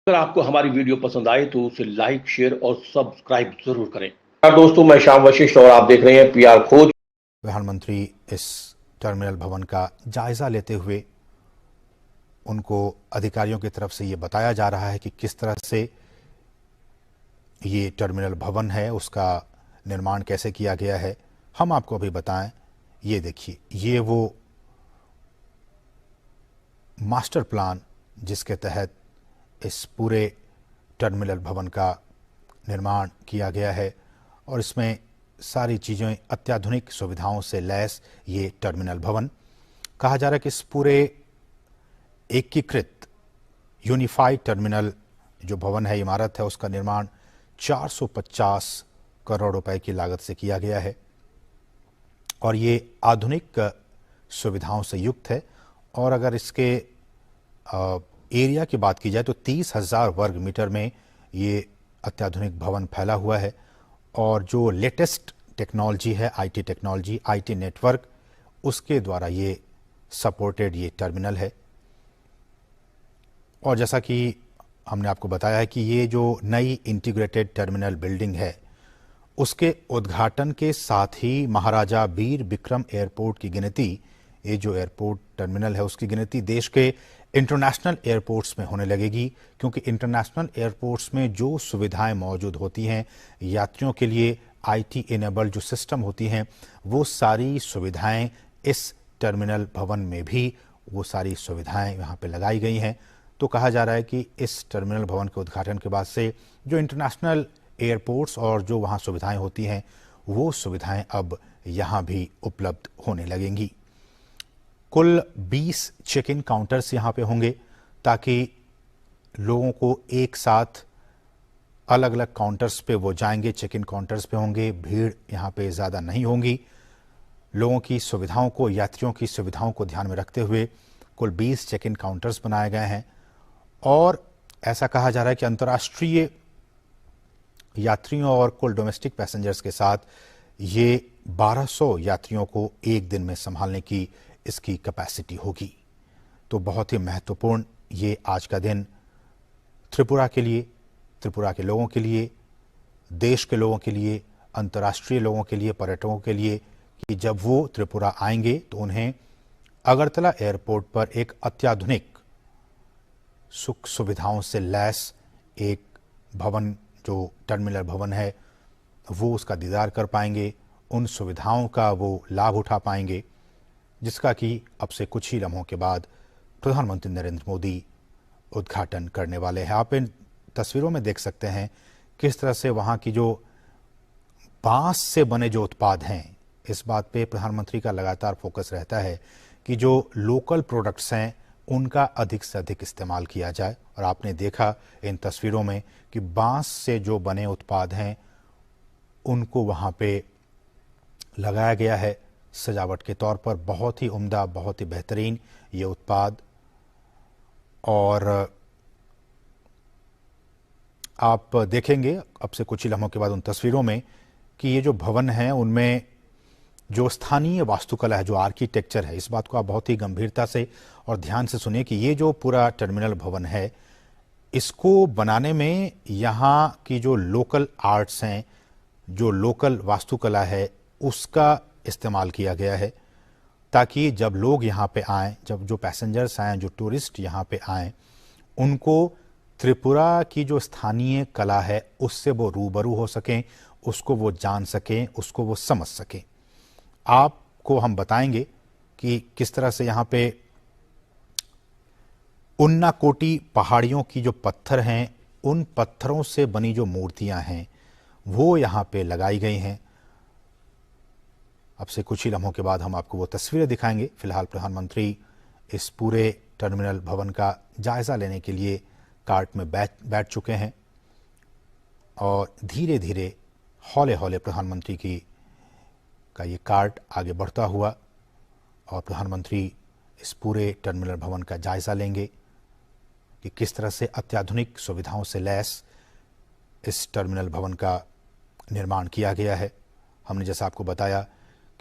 अगर आपको हमारी वीडियो पसंद आए तो उसे लाइक, शेयर और सब्सक्राइब जरूर करें। दोस्तों, मैं श्याम वशिष्ठ और आप देख रहे हैं पीआर खोज। प्रधानमंत्री इस टर्मिनल भवन का जायजा लेते हुए उनको अधिकारियों की तरफ से ये बताया जा रहा है कि किस तरह से ये टर्मिनल भवन है, उसका निर्माण कैसे किया गया है। हम आपको अभी बताएं, ये देखिए, ये वो मास्टर प्लान जिसके तहत इस पूरे टर्मिनल भवन का निर्माण किया गया है और इसमें सारी चीज़ें अत्याधुनिक सुविधाओं से लैस ये टर्मिनल भवन। कहा जा रहा है कि इस पूरे एकीकृत यूनिफाइड टर्मिनल जो भवन है, इमारत है, उसका निर्माण 450 करोड़ रुपए की लागत से किया गया है और ये आधुनिक सुविधाओं से युक्त है। और अगर इसके एरिया की बात की जाए तो 30,000 वर्ग मीटर में ये अत्याधुनिक भवन फैला हुआ है और जो लेटेस्ट टेक्नोलॉजी है, आईटी टेक्नोलॉजी, आईटी नेटवर्क, उसके द्वारा ये सपोर्टेड ये टर्मिनल है। और जैसा कि हमने आपको बताया है कि ये जो नई इंटीग्रेटेड टर्मिनल बिल्डिंग है, उसके उद्घाटन के साथ ही महाराजा वीर विक्रम एयरपोर्ट की गिनती, ये जो एयरपोर्ट टर्मिनल है उसकी गिनती देश के इंटरनेशनल एयरपोर्ट्स में होने लगेगी, क्योंकि इंटरनेशनल एयरपोर्ट्स में जो सुविधाएं मौजूद होती हैं यात्रियों के लिए, आईटी इनेबल्ड जो सिस्टम होती हैं, वो सारी सुविधाएं इस टर्मिनल भवन में भी वो सारी सुविधाएं यहाँ पे लगाई गई हैं। तो कहा जा रहा है कि इस टर्मिनल भवन के उद्घाटन के बाद से जो इंटरनेशनल एयरपोर्ट्स और जो वहाँ सुविधाएं होती हैं, वो सुविधाएं अब यहाँ भी उपलब्ध होने लगेंगी। कुल 20 चेक इन काउंटर्स यहाँ पे होंगे ताकि लोगों को एक साथ अलग अलग काउंटर्स पे वो जाएंगे, चेक इन काउंटर्स पे होंगे, भीड़ यहाँ पे ज़्यादा नहीं होंगी। लोगों की सुविधाओं को, यात्रियों की सुविधाओं को ध्यान में रखते हुए कुल 20 चेक इन काउंटर्स बनाए गए हैं और ऐसा कहा जा रहा है कि अंतर्राष्ट्रीय यात्रियों और कुल डोमेस्टिक पैसेंजर्स के साथ ये 1200 यात्रियों को एक दिन में संभालने की इसकी कैपेसिटी होगी। तो बहुत ही महत्वपूर्ण ये आज का दिन त्रिपुरा के लिए, त्रिपुरा के लोगों के लिए, देश के लोगों के लिए, अंतर्राष्ट्रीय लोगों के लिए, पर्यटकों के लिए, कि जब वो त्रिपुरा आएंगे तो उन्हें अगरतला एयरपोर्ट पर एक अत्याधुनिक सुख सुविधाओं से लैस एक भवन, जो टर्मिनल भवन है, वो उसका दीदार कर पाएंगे, उन सुविधाओं का वो लाभ उठा पाएंगे, जिसका कि अब से कुछ ही लम्हों के बाद प्रधानमंत्री नरेंद्र मोदी उद्घाटन करने वाले हैं। आप इन तस्वीरों में देख सकते हैं किस तरह से वहाँ की जो बांस से बने जो उत्पाद हैं, इस बात पे प्रधानमंत्री का लगातार फोकस रहता है कि जो लोकल प्रोडक्ट्स हैं उनका अधिक से अधिक इस्तेमाल किया जाए। और आपने देखा इन तस्वीरों में कि बांस से जो बने उत्पाद हैं उनको वहाँ पे लगाया गया है सजावट के तौर पर। बहुत ही उम्दा, बहुत ही बेहतरीन ये उत्पाद। और आप देखेंगे अब से कुछ ही लम्हों के बाद उन तस्वीरों में कि ये जो भवन है उनमें जो स्थानीय वास्तुकला है, जो आर्किटेक्चर है, इस बात को आप बहुत ही गंभीरता से और ध्यान से सुनिए कि ये जो पूरा टर्मिनल भवन है, इसको बनाने में यहाँ की जो लोकल आर्ट्स हैं, जो लोकल वास्तुकला है, उसका इस्तेमाल किया गया है ताकि जब लोग यहाँ पे आएँ, जब जो पैसेंजर्स आएँ, जो टूरिस्ट यहाँ पे आएँ, उनको त्रिपुरा की जो स्थानीय कला है उससे वो रूबरू हो सकें, उसको वो जान सकें, उसको वो समझ सकें। आपको हम बताएंगे कि किस तरह से यहाँ पे उन्नाकोटी पहाड़ियों की जो पत्थर हैं, उन पत्थरों से बनी जो मूर्तियां हैं वो यहाँ पे लगाई गई हैं। अब से कुछ ही लम्हों के बाद हम आपको वो तस्वीरें दिखाएंगे। फिलहाल प्रधानमंत्री इस पूरे टर्मिनल भवन का जायजा लेने के लिए कार्ट में बैठ चुके हैं और धीरे धीरे, हौले हौले प्रधानमंत्री का ये कार्ट आगे बढ़ता हुआ और प्रधानमंत्री इस पूरे टर्मिनल भवन का जायजा लेंगे कि किस तरह से अत्याधुनिक सुविधाओं से लैस इस टर्मिनल भवन का निर्माण किया गया है। हमने जैसा आपको बताया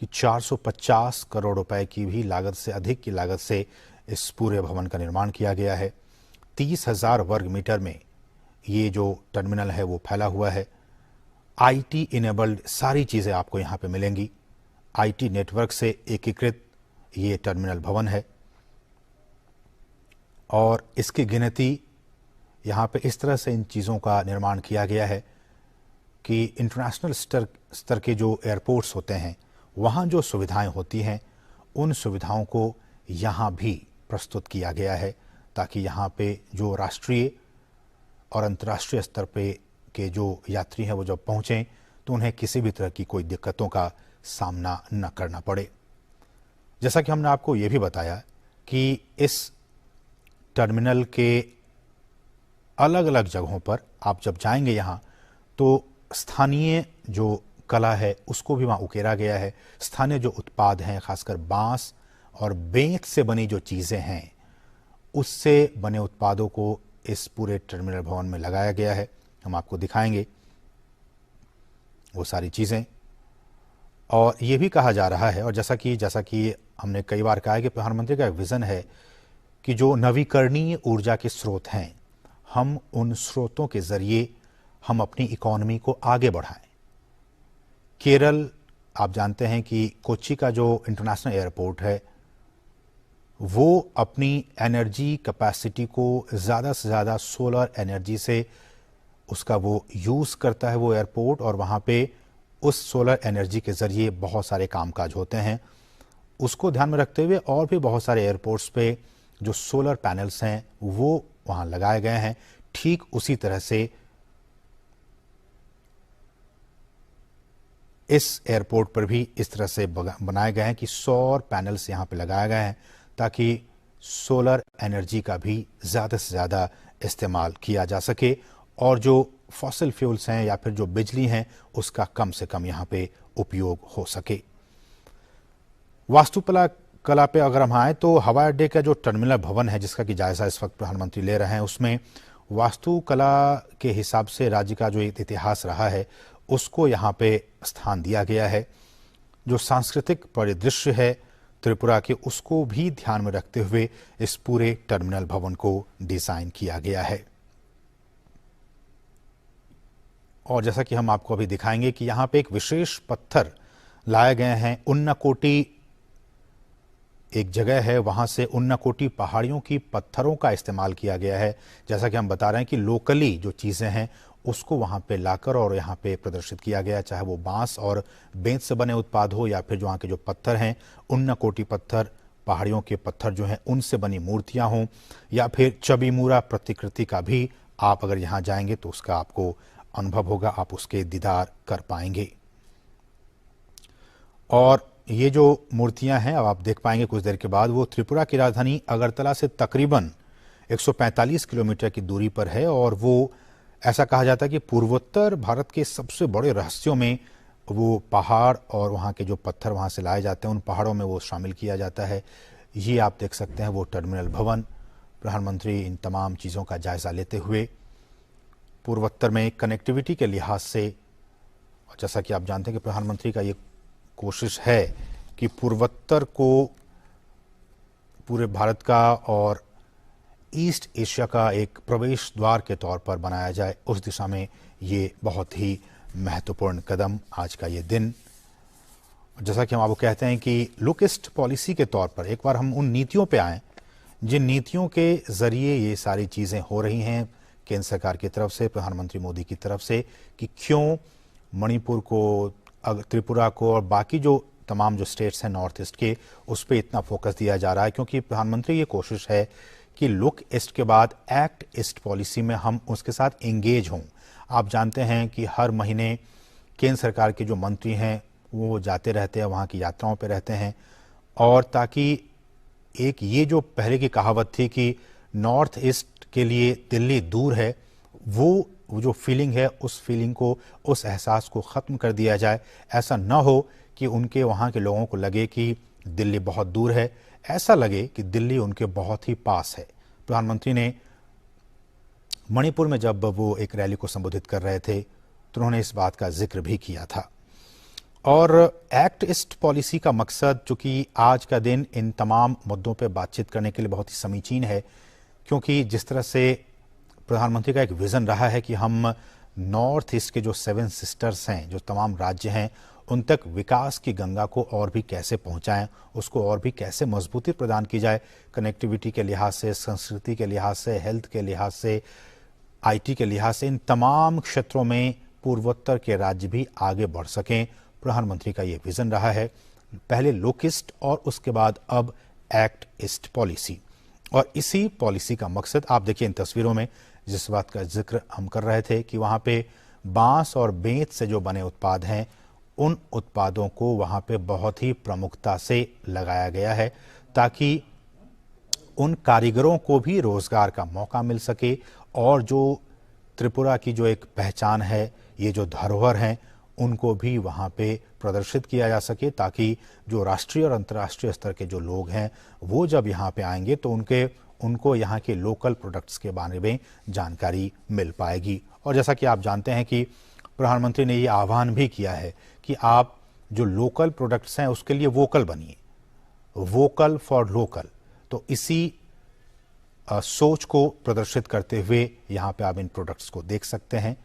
कि 450 करोड़ रुपए की भी लागत से अधिक की लागत से इस पूरे भवन का निर्माण किया गया है। 30,000 वर्ग मीटर में ये जो टर्मिनल है वो फैला हुआ है। आईटी इनेबल्ड सारी चीज़ें आपको यहाँ पे मिलेंगी। आईटी नेटवर्क से एकीकृत ये टर्मिनल भवन है और इसकी गिनती यहाँ पे इस तरह से इन चीज़ों का निर्माण किया गया है कि इंटरनेशनल स्तर के जो एयरपोर्ट्स होते हैं वहाँ जो सुविधाएं होती हैं उन सुविधाओं को यहाँ भी प्रस्तुत किया गया है, ताकि यहाँ पे जो राष्ट्रीय और अंतर्राष्ट्रीय स्तर पे के जो यात्री हैं वो जब पहुँचें तो उन्हें किसी भी तरह की कोई दिक्कतों का सामना न करना पड़े। जैसा कि हमने आपको ये भी बताया कि इस टर्मिनल के अलग अलग जगहों पर आप जब जाएंगे यहाँ तो स्थानीय जो कला है उसको भी वहाँ उकेरा गया है। स्थानीय जो उत्पाद हैं, खासकर बांस और बेंत से बनी जो चीज़ें हैं उससे बने उत्पादों को इस पूरे टर्मिनल भवन में लगाया गया है। हम आपको दिखाएंगे वो सारी चीज़ें। और ये भी कहा जा रहा है, और जैसा कि हमने कई बार कहा है कि प्रधानमंत्री का एक विज़न है कि जो नवीकरणीय ऊर्जा के स्रोत हैं हम उन स्रोतों के ज़रिए हम अपनी इकोनॉमी को आगे बढ़ाएं। केरल, आप जानते हैं कि कोच्चि का जो इंटरनेशनल एयरपोर्ट है वो अपनी एनर्जी कैपेसिटी को ज़्यादा से ज़्यादा सोलर एनर्जी से उसका वो यूज़ करता है वो एयरपोर्ट, और वहाँ पे उस सोलर एनर्जी के ज़रिए बहुत सारे कामकाज होते हैं। उसको ध्यान में रखते हुए और भी बहुत सारे एयरपोर्ट्स पे जो सोलर पैनल्स हैं वो वहाँ लगाए गए हैं। ठीक उसी तरह से इस एयरपोर्ट पर भी इस तरह से बनाए गए हैं कि सौर पैनल्स यहाँ पे लगाए गए हैं ताकि सोलर एनर्जी का भी ज़्यादा से ज़्यादा इस्तेमाल किया जा सके और जो फॉसिल फ्यूल्स हैं या फिर जो बिजली हैं उसका कम से कम यहाँ पे उपयोग हो सके। वास्तुकला पे अगर हम आए तो हवाई अड्डे का जो टर्मिनल भवन है जिसका कि जायजा इस वक्त प्रधानमंत्री ले रहे हैं, उसमें वास्तुकला के हिसाब से राज्य का जो इतिहास रहा है उसको यहाँ पे स्थान दिया गया है। जो सांस्कृतिक परिदृश्य है त्रिपुरा के उसको भी ध्यान में रखते हुए इस पूरे टर्मिनल भवन को डिजाइन किया गया है। और जैसा कि हम आपको अभी दिखाएंगे कि यहाँ पे एक विशेष पत्थर लाए गए हैं। उन्नाकोटी एक जगह है, वहाँ से उन्नाकोटी पहाड़ियों की पत्थरों का इस्तेमाल किया गया है। जैसा कि हम बता रहे हैं कि लोकली जो चीज़ें हैं उसको वहाँ पे लाकर और यहाँ पे प्रदर्शित किया गया, चाहे वो बांस और बेंत से बने उत्पाद हो या फिर जो वहाँ के जो पत्थर हैं उन्नाकोटी पत्थर, पहाड़ियों के पत्थर जो हैं उनसे बनी मूर्तियाँ हों, या फिर चबीमुरा प्रतिकृति का भी आप अगर यहाँ जाएंगे तो उसका आपको अनुभव होगा, आप उसके दीदार कर पाएंगे। और ये जो मूर्तियां हैं अब आप देख पाएंगे कुछ देर के बाद, वो त्रिपुरा की राजधानी अगरतला से तकरीबन 145 किलोमीटर की दूरी पर है। और वो ऐसा कहा जाता है कि पूर्वोत्तर भारत के सबसे बड़े रहस्यों में वो पहाड़ और वहाँ के जो पत्थर वहाँ से लाए जाते हैं उन पहाड़ों में वो शामिल किया जाता है। ये आप देख सकते हैं वो टर्मिनल भवन। प्रधानमंत्री इन तमाम चीज़ों का जायज़ा लेते हुए पूर्वोत्तर में कनेक्टिविटी के लिहाज से, और जैसा कि आप जानते हैं कि प्रधानमंत्री का ये कोशिश है कि पूर्वोत्तर को पूरे भारत का और ईस्ट एशिया का एक प्रवेश द्वार के तौर पर बनाया जाए, उस दिशा में ये बहुत ही महत्वपूर्ण कदम आज का ये दिन। जैसा कि हम आपको कहते हैं कि लुक ईस्ट पॉलिसी के तौर पर एक बार हम उन नीतियों पे आएँ जिन नीतियों के ज़रिए ये सारी चीज़ें हो रही हैं केंद्र सरकार की तरफ से, प्रधानमंत्री मोदी की तरफ से, कि क्यों मणिपुर को, त्रिपुरा को और बाकी जो तमाम जो स्टेट्स हैं नॉर्थ ईस्ट के उस पर इतना फोकस दिया जा रहा है। क्योंकि प्रधानमंत्री ये कोशिश है कि लुक ईस्ट के बाद एक्ट ईस्ट पॉलिसी में हम उसके साथ एंगेज हों। आप जानते हैं कि हर महीने केंद्र सरकार के जो मंत्री हैं वो जाते रहते हैं, वहाँ की यात्राओं पे रहते हैं, और ताकि एक ये जो पहले की कहावत थी कि नॉर्थ ईस्ट के लिए दिल्ली दूर है, वो जो फीलिंग है उस फीलिंग को, उस एहसास को ख़त्म कर दिया जाए। ऐसा न हो कि उनके वहाँ के लोगों को लगे कि दिल्ली बहुत दूर है, ऐसा लगे कि दिल्ली उनके बहुत ही पास है। प्रधानमंत्री ने मणिपुर में जब वो एक रैली को संबोधित कर रहे थे तो उन्होंने इस बात का जिक्र भी किया था। और एक्ट ईस्ट पॉलिसी का मकसद, चूँकि आज का दिन इन तमाम मुद्दों पर बातचीत करने के लिए बहुत ही समीचीन है, क्योंकि जिस तरह से प्रधानमंत्री का एक विजन रहा है कि हम नॉर्थ ईस्ट के जो 7 सिस्टर्स हैं, जो तमाम राज्य हैं, उन तक विकास की गंगा को और भी कैसे पहुंचाएं, उसको और भी कैसे मजबूती प्रदान की जाए, कनेक्टिविटी के लिहाज से, संस्कृति के लिहाज से, हेल्थ के लिहाज से, आईटी के लिहाज से, इन तमाम क्षेत्रों में पूर्वोत्तर के राज्य भी आगे बढ़ सकें। प्रधानमंत्री का ये विजन रहा है। पहले लोक ईस्ट और उसके बाद अब एक्ट ईस्ट पॉलिसी। और इसी पॉलिसी का मकसद आप देखिए इन तस्वीरों में, जिस बात का जिक्र हम कर रहे थे कि वहाँ पे बांस और बेंत से जो बने उत्पाद हैं, उन उत्पादों को वहाँ पे बहुत ही प्रमुखता से लगाया गया है ताकि उन कारीगरों को भी रोजगार का मौका मिल सके और जो त्रिपुरा की जो एक पहचान है, ये जो धरोहर हैं, उनको भी वहाँ पे प्रदर्शित किया जा सके ताकि जो राष्ट्रीय और अंतर्राष्ट्रीय स्तर के जो लोग हैं वो जब यहाँ पे आएंगे तो उनको यहाँ के लोकल प्रोडक्ट्स के बारे में जानकारी मिल पाएगी। और जैसा कि आप जानते हैं कि प्रधानमंत्री ने ये आह्वान भी किया है कि आप जो लोकल प्रोडक्ट्स हैं उसके लिए वोकल बनिए, वोकल फॉर लोकल। तो इसी सोच को प्रदर्शित करते हुए यहाँ पे आप इन प्रोडक्ट्स को देख सकते हैं।